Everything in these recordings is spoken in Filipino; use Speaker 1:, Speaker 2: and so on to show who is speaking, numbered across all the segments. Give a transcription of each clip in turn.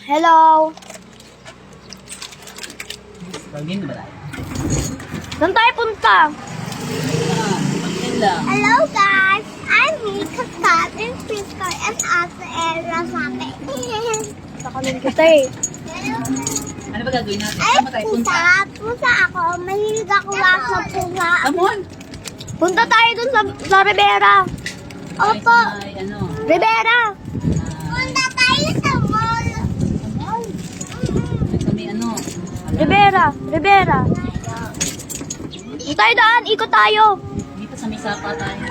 Speaker 1: Hello.
Speaker 2: Pagin ba tayo?
Speaker 1: Saan tayo punta?
Speaker 2: Pagin lang.
Speaker 3: Hello guys, I'm Mika Kat and Sister and Ate Era sabi.
Speaker 1: Nakalim kita eh.
Speaker 2: Ano ba gagawin natin?
Speaker 3: Ay,
Speaker 2: Saan ba tayo punta?
Speaker 3: pusa ako. Mahilig ako lang sa pusa.
Speaker 2: Come on!
Speaker 1: Punta tayo dun sa Rivera.
Speaker 3: Opo,
Speaker 2: Ay, ano?
Speaker 1: Rivera.
Speaker 3: punta tayo sa mall.
Speaker 2: Sa may ano?
Speaker 1: Rivera. Rivera. Dito tayo daan. Ikot tayo.
Speaker 2: Dito sa may sapa tayo.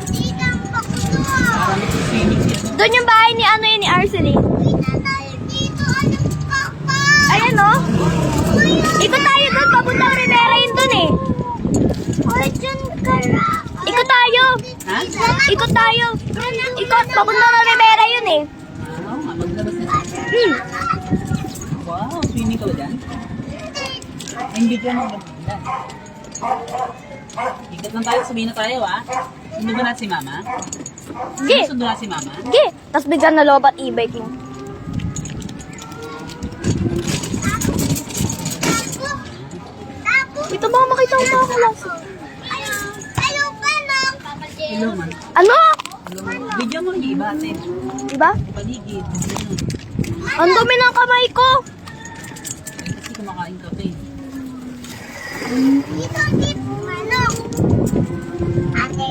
Speaker 3: Dito ang pakulo.
Speaker 2: Para may swimming dito.
Speaker 1: Doon yung bahay ni ano yun, ni Arcely.
Speaker 3: Dito tayo dito. Ano papa?
Speaker 1: Ayan o. Ikot tayo doon. Papuntang Rivera yun doon eh.
Speaker 3: Fortune kara.
Speaker 1: Ikot tayo.
Speaker 2: Ha?
Speaker 1: Ikot tayo. Ikot. Papuntang Rivera yun eh.
Speaker 2: Oo, maglabas na tayo.
Speaker 1: Hmm.
Speaker 2: Wow, swimming ka ba dyan? Hindi dyan mo maganda. Ikat lang tayo, sabihin na tayo ha. Sundo ba natin si mama?
Speaker 1: Sige.
Speaker 2: Sundo natin si mama?
Speaker 1: Sige. Tapos bigyan na lobat e-bike mo.
Speaker 3: Tapos,
Speaker 1: Ito ba makita ko mga klase?
Speaker 3: hello pa lang.
Speaker 2: Hello man.
Speaker 1: Ano?
Speaker 2: Video mo yung iba ate.
Speaker 1: Diba?
Speaker 2: Paligid.
Speaker 1: Ang dumi ng kamay ko.
Speaker 2: Kasi kumakain ka pa eh.
Speaker 3: Dito, dito, manok. Ate,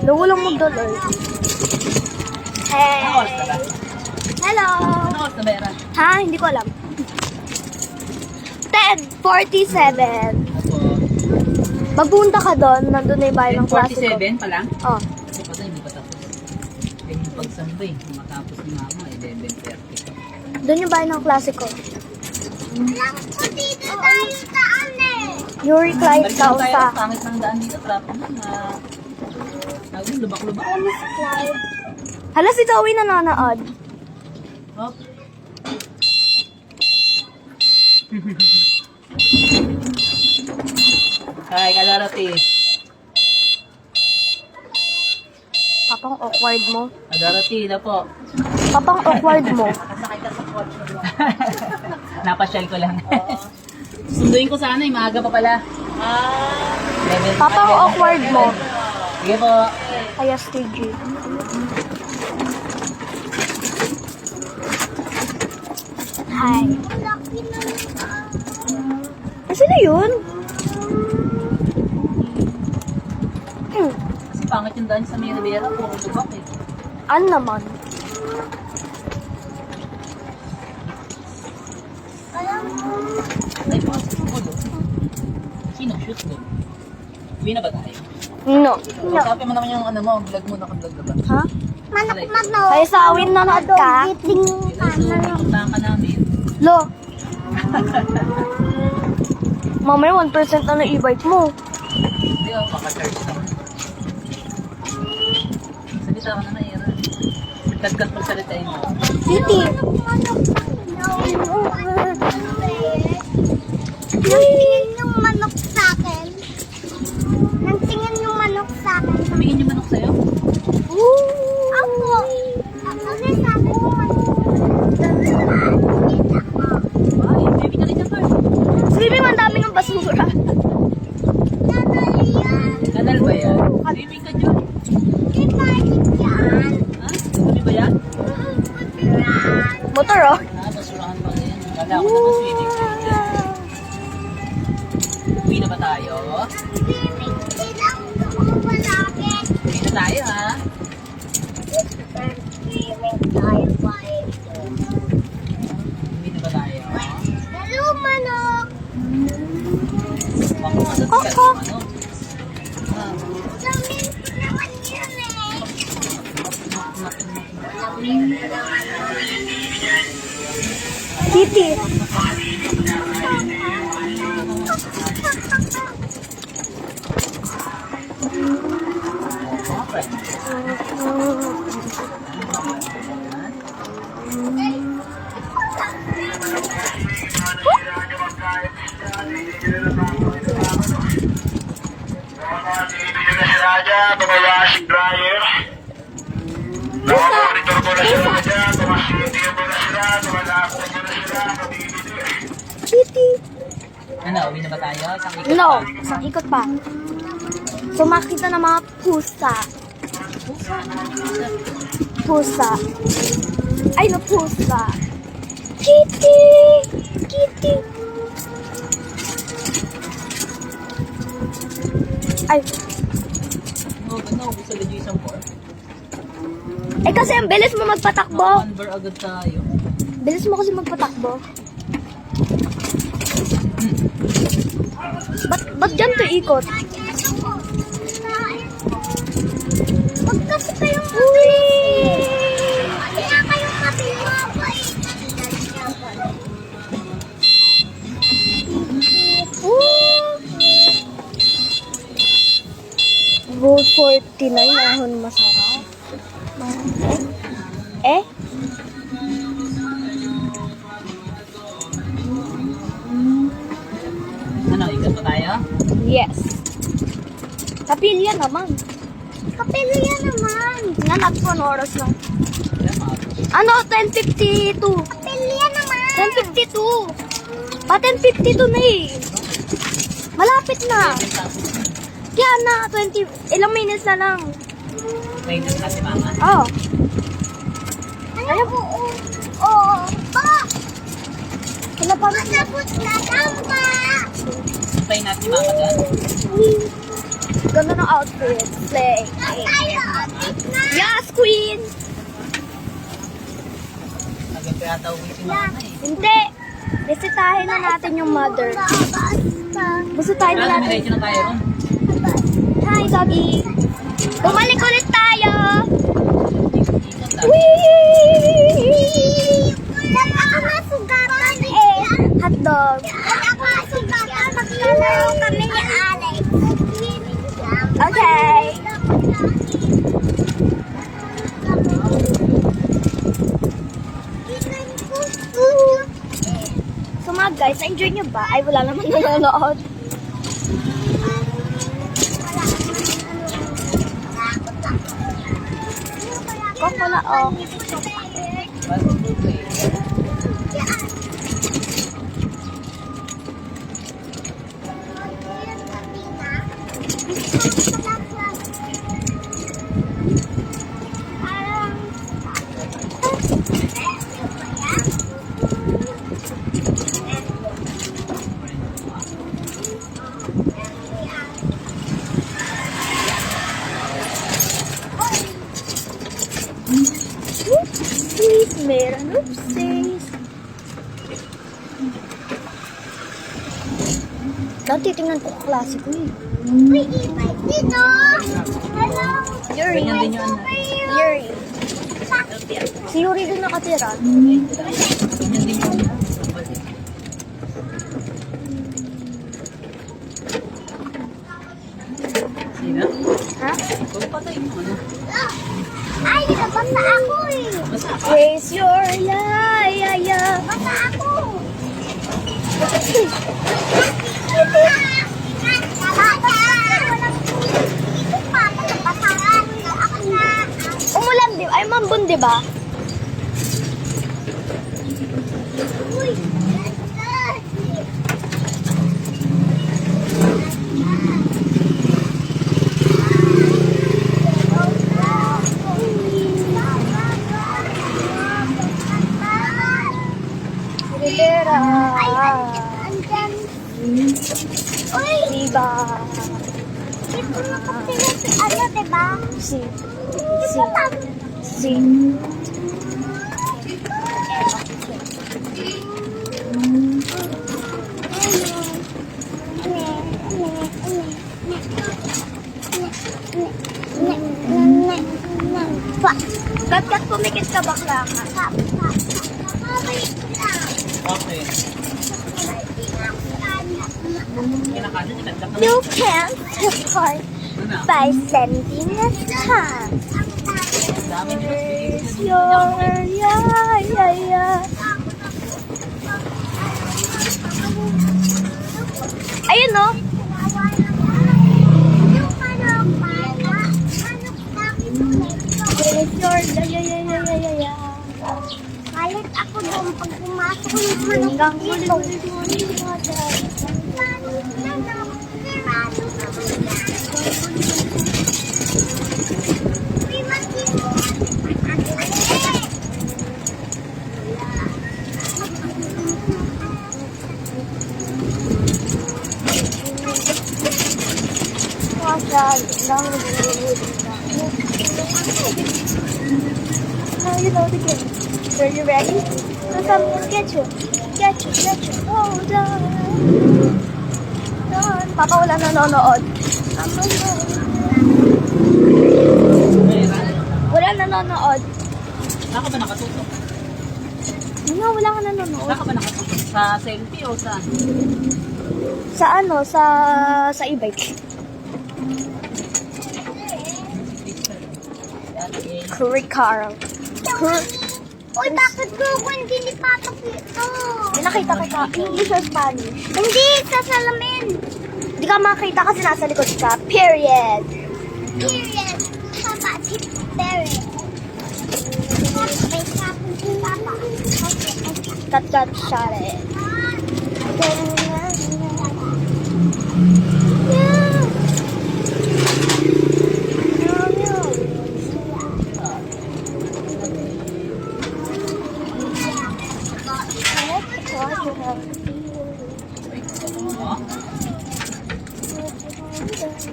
Speaker 1: Daw walang magdalay.
Speaker 2: Ano oras na ba?
Speaker 1: Hello.
Speaker 2: Ano oras na ba, Era?
Speaker 1: Ha? Hindi ko alam. 10:47.
Speaker 2: Ako.
Speaker 1: Magpunta ka doon. Nandun na yung bahay ng klase ko.
Speaker 2: 47 pa lang?
Speaker 1: Oh.
Speaker 2: Kasi pa tayo, hindi pa tapos. Eh, yung pagsamba eh. Matapos ni mama, 11:30.
Speaker 1: Doon yung bahay ng klase ko.
Speaker 3: lang po dito tayo saan eh.
Speaker 1: Yuri Clyde
Speaker 2: Balik tayo,
Speaker 1: Causa.
Speaker 2: pangit ng daan dito, traffic na. Tawag yung lubak-lubak.
Speaker 1: Hala, si Zoe nanonood.
Speaker 2: Hop. Hi, Kadarati.
Speaker 1: Papang awkward mo.
Speaker 2: Kadarati na po.
Speaker 1: Papang awkward mo.
Speaker 2: Napasyal ko lang. Sunduin ko sana, maaga pa pala.
Speaker 1: Papang awkward mo.
Speaker 2: Sige po.
Speaker 1: Kaya stage. Hi.
Speaker 3: Laki na
Speaker 1: Sino yun? Hmm.
Speaker 2: Kasi pangit yung daan sa may Rivera, puro lubak eh.
Speaker 1: Ano naman?
Speaker 3: alam mo.
Speaker 2: Ay, mga sumulo. Sino shoot mo? Uwi na ba tayo?
Speaker 1: No.
Speaker 2: Usapin mo naman yung ano mo, vlog mo, naka-vlog na ba?
Speaker 1: Ha?
Speaker 3: Manok.
Speaker 1: Kaya sa awin nanood ka?
Speaker 3: Giting
Speaker 2: So, pupuntahan ka namin.
Speaker 1: Lo. Mamaya 1% na ng e-bike mo.
Speaker 2: Hindi ako, maka-charge naman. Salita ka naman, Era. Tagkat magsalitain mo.
Speaker 1: Titi.
Speaker 3: Nangtingin yung manok sa akin. Nangtingin yung manok sa akin.
Speaker 2: Tumingin yung manok sa'yo?
Speaker 3: Ako. Kasi sabi ko manok.
Speaker 2: Ay, baby ka rin dyan, Par.
Speaker 1: Swimming, ang dami ng basura.
Speaker 3: Nadali yan.
Speaker 2: Kanal ba yan? Swimming ka dyan.
Speaker 3: Di balik yan.
Speaker 2: Ha? Sabi ba yan?
Speaker 1: Motor, oh.
Speaker 2: Ah, basurahan ba yan? Kala ko naman swimming pool dyan. Uwi na ba tayo?
Speaker 3: Swimming silang doon palagi.
Speaker 2: Uwi na tayo, ha?
Speaker 3: Swimming tayo pa
Speaker 2: Uwi na ba tayo?
Speaker 3: Hello, manok.
Speaker 2: Huwag mo masasikat
Speaker 1: Koko.
Speaker 2: yung ano. Ah,
Speaker 3: Lamin naman yun eh.
Speaker 1: Titi.
Speaker 2: okay.
Speaker 4: Raja, bumaba si Brian. Mga monitor ko na sila dyan, mga CCTV ko na sila, mga
Speaker 2: Ano, uwi na ba tayo? Isang ikot
Speaker 1: No,
Speaker 2: pa.
Speaker 1: isang ikot pa. So, makita ng mga pusa. Pusa. Ay, no, pusa. Kitty! Kitty! Ay,
Speaker 2: Oh, ganda. Uwi sa legit isang bar.
Speaker 1: eh kasi ang bilis mo magpatakbo.
Speaker 2: One bar agad tayo.
Speaker 1: Bilis mo kasi magpatakbo. Ba't dyan to ikot?
Speaker 3: Huwag kasi kayong Hindi nga kayong mabilis.
Speaker 1: Road 49, ahon masarap. Eh?
Speaker 2: Ano, ikot pa tayo?
Speaker 1: Yes. Kapilya naman.
Speaker 3: Kapilya naman.
Speaker 1: Nanap ko ang oras lang.
Speaker 2: Kaya mga.
Speaker 1: Ano? 10:52.
Speaker 3: Kapilya naman.
Speaker 1: 10:52. Pa 10:52 na eh. Malapit na. Kaya na, 20, ilang minutes na lang.
Speaker 2: Wait, na si mama.
Speaker 1: Oh.
Speaker 3: Ano po? Oo. Pa!
Speaker 1: Wala pa.
Speaker 3: Matapos na tamba.
Speaker 2: Tayo natin si mama doon.
Speaker 1: Ganda ng outfit. Slay.
Speaker 3: Tayo.
Speaker 1: Yes, queen!
Speaker 2: Agad pa yata uwi si mama eh.
Speaker 1: Hindi. Bisitahin na natin yung mother. Bisitahin na
Speaker 2: Kaya
Speaker 1: natin.
Speaker 2: dumiretso na tayo ron.
Speaker 1: Hi, doggy. Bumalik ulit tayo.
Speaker 2: Ikot tayo.
Speaker 1: Whee!
Speaker 3: Ba't ako nasugatan eh?
Speaker 1: Hotdog.
Speaker 3: Ba't ako nasugatan? Magkalaro kami ni Alex.
Speaker 1: Okay. So mga guys, enjoy nyo ba? Ay, wala naman nanonood. Kokola, oh. Oopsies, meron oopsies. Dati tingnan ko klase ko eh.
Speaker 3: Uy, ibay dito! Hello!
Speaker 1: Yuri.
Speaker 2: Ganyan din yung ano.
Speaker 1: Yuri. Si Yuri doon nakatira.
Speaker 2: Ganyan din yung Sino?
Speaker 1: Ha?
Speaker 2: Kung patay mo ano.
Speaker 3: Ay, nabasa ako eh!
Speaker 2: Basta pa.
Speaker 1: Raise your yeah.
Speaker 3: Nabasa ako!
Speaker 1: Umulan, di ba? Ay, mambun, di ba? Rivera.
Speaker 3: Andyan. Uy!
Speaker 1: Diba?
Speaker 3: Dito nakatira si ano, diba?
Speaker 1: Si.
Speaker 3: Dito lang.
Speaker 1: Si. Kat pumikit ka bakla ka.
Speaker 2: Okay. Kinakanan, ikadlak na.
Speaker 1: You can support
Speaker 2: Ano?
Speaker 1: by sending a star.
Speaker 2: Dami nyo.
Speaker 1: Raise your yeah. Ayun no? Raise your yeah.
Speaker 3: Kalit ako doon pag pumasok ng manok dito.
Speaker 1: Now you know the game. Are you ready? Because I'm gonna get you. Get you. Hold on. Papa, wala nanonood. Wala nanonood.
Speaker 2: Saan ka ba nakatutok?
Speaker 1: Wala ka nanonood.
Speaker 2: Saan ka ba nakatutok? Sa selfie o sa...
Speaker 1: Sa ano? Sa e-bike. Curry Carl.
Speaker 3: Uy, bakit ko hindi ni Papa ito?
Speaker 1: May nakita kita. English or Spanish?
Speaker 3: Hindi, sa salamin.
Speaker 1: Hindi ka makita kasi nasa likod ka. Period.
Speaker 3: Period. Papa, si Period. May kapon si Papa.
Speaker 1: Cut, shot it.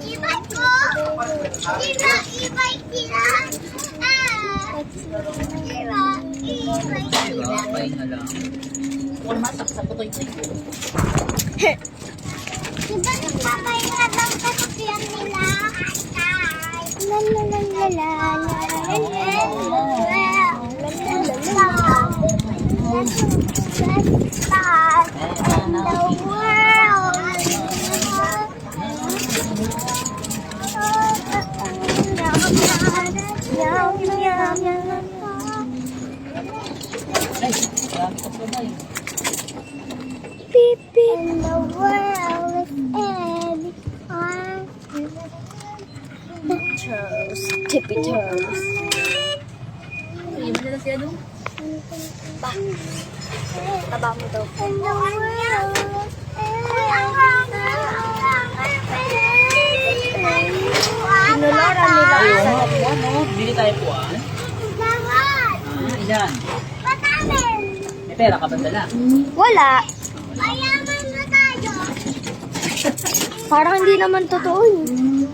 Speaker 3: E-bike ko! E-bike sila! E-bike sila!
Speaker 2: Bye na lang. Huwag masak sa putoy-toy ko.
Speaker 3: Diba nagpapahinga lang kasakyan nila? La la la la la
Speaker 2: Ay, marami ka pa ba yun?
Speaker 1: Beep, beep.
Speaker 3: And the world is ending on
Speaker 1: Toes. Tippy toes.
Speaker 2: Ay, madala siya doon.
Speaker 1: Taba mo daw.
Speaker 3: and the world is
Speaker 1: Pinuloran nila
Speaker 2: Ay,
Speaker 1: sa
Speaker 2: ano? Bili tayo puwan.
Speaker 3: Lahat!
Speaker 2: Ilan?
Speaker 3: Patamin!
Speaker 2: May pera ka ba dala?
Speaker 1: Wala.
Speaker 3: Mayaman na tayo!
Speaker 1: Parang hindi naman totoo yun.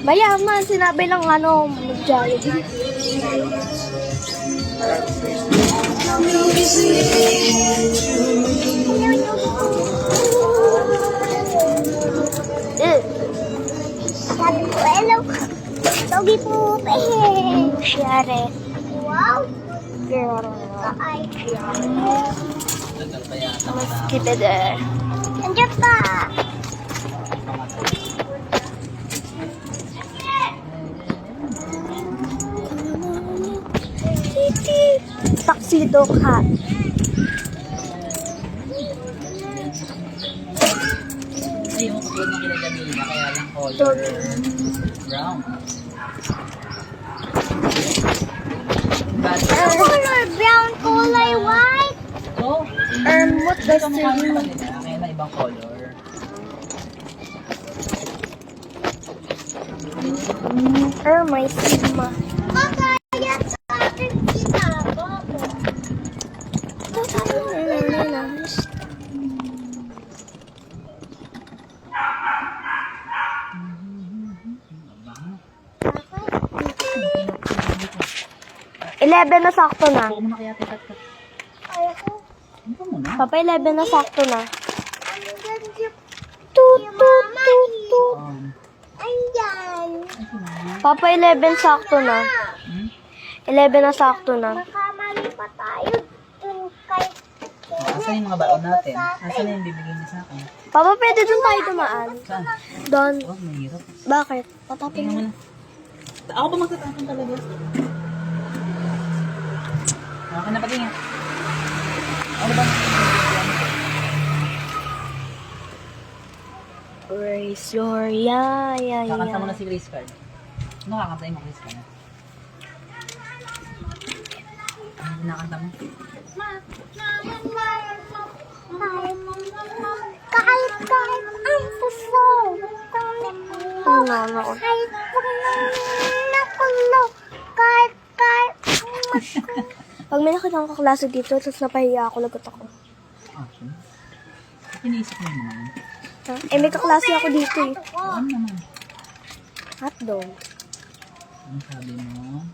Speaker 1: Mayaman, sinabi lang ano, mag-Jollibee.
Speaker 3: Sabi ko, hello! Togi po!
Speaker 1: Share.
Speaker 3: Wow!
Speaker 1: Girl.
Speaker 3: Ay!
Speaker 2: Tagal pa yata.
Speaker 1: Let's keep it there.
Speaker 3: Andiyan pa!
Speaker 1: Tuxedo cat.
Speaker 2: Ay, yung kapag na kinagamina, kaya lang color brown.
Speaker 3: Color brown, color white!
Speaker 2: So,
Speaker 1: What does
Speaker 2: ito
Speaker 1: it
Speaker 2: mukha
Speaker 1: mean?
Speaker 2: naman nila, kaya na ibang color.
Speaker 1: My Sigma.
Speaker 3: Kaya sa akin kita, Bobo.
Speaker 1: Eleven na sakto na.
Speaker 2: Huwag mo na kaya tikat ka.
Speaker 3: Kaya ko.
Speaker 2: Ano pa muna?
Speaker 1: Papa, 11 na sakto na.
Speaker 3: Andyan si
Speaker 1: Toot,
Speaker 3: Mama.
Speaker 1: toot.
Speaker 3: Andyan.
Speaker 1: Papa, 11 sakto na. 11 na sakto na.
Speaker 3: Makamali pa tayo dun kay...
Speaker 2: Asan yung mga baon natin? Asan na yung bibigyan niya sa akin?
Speaker 1: Papa, pwede dun tayo dumaan.
Speaker 2: Saan?
Speaker 1: Doon.
Speaker 2: Oh, mahirap.
Speaker 1: Bakit? Patapin
Speaker 2: Tingnan mo
Speaker 1: mo.
Speaker 2: na. Ako ba magtatapon talaga? Okay na patingin. Ano ba?
Speaker 1: Raise your yeah.
Speaker 2: Kakanta mo na si Chris Card. Ano kakanta mo Chris Card? Kinakanta mo.
Speaker 3: Kahit ang puso.
Speaker 1: No.
Speaker 3: Kahit nakulo. Kahit
Speaker 1: Pag may nakita akong kaklase dito, tapos napahiya ako, lagot ako.
Speaker 2: Action. Iniisip mo naman.
Speaker 1: Ha? Eh, may kaklase ako dito eh.
Speaker 2: Ano naman?
Speaker 1: Hotdog.
Speaker 2: Ano sabi mo?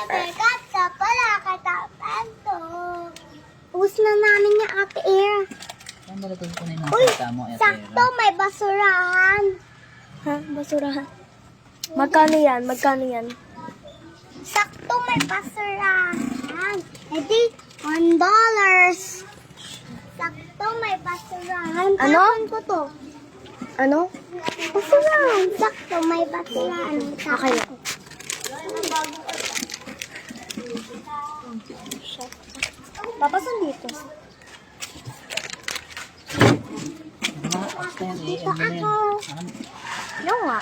Speaker 3: Teka, sa pala katapan to. Ubus na namin yung ate air.
Speaker 2: Saan ba ito ko na yung
Speaker 3: Uy,
Speaker 2: nakita mo, Etera?
Speaker 3: sakto may basurahan.
Speaker 1: Ha? Basurahan. Magkano yan?
Speaker 3: Sakto may basurahan. Edi, $1. Sakto may basurahan.
Speaker 1: Ano?
Speaker 3: Tapon ko to.
Speaker 1: Ano?
Speaker 3: Basurahan. Sakto may basurahan.
Speaker 1: Okay. Papasan dito.
Speaker 2: Mga basta yan eh.
Speaker 3: Dito
Speaker 2: Ano na yan?
Speaker 3: ako.
Speaker 2: Ano?
Speaker 1: Ano nga?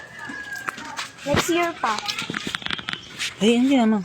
Speaker 1: Next year pa.
Speaker 2: Ay, hindi naman.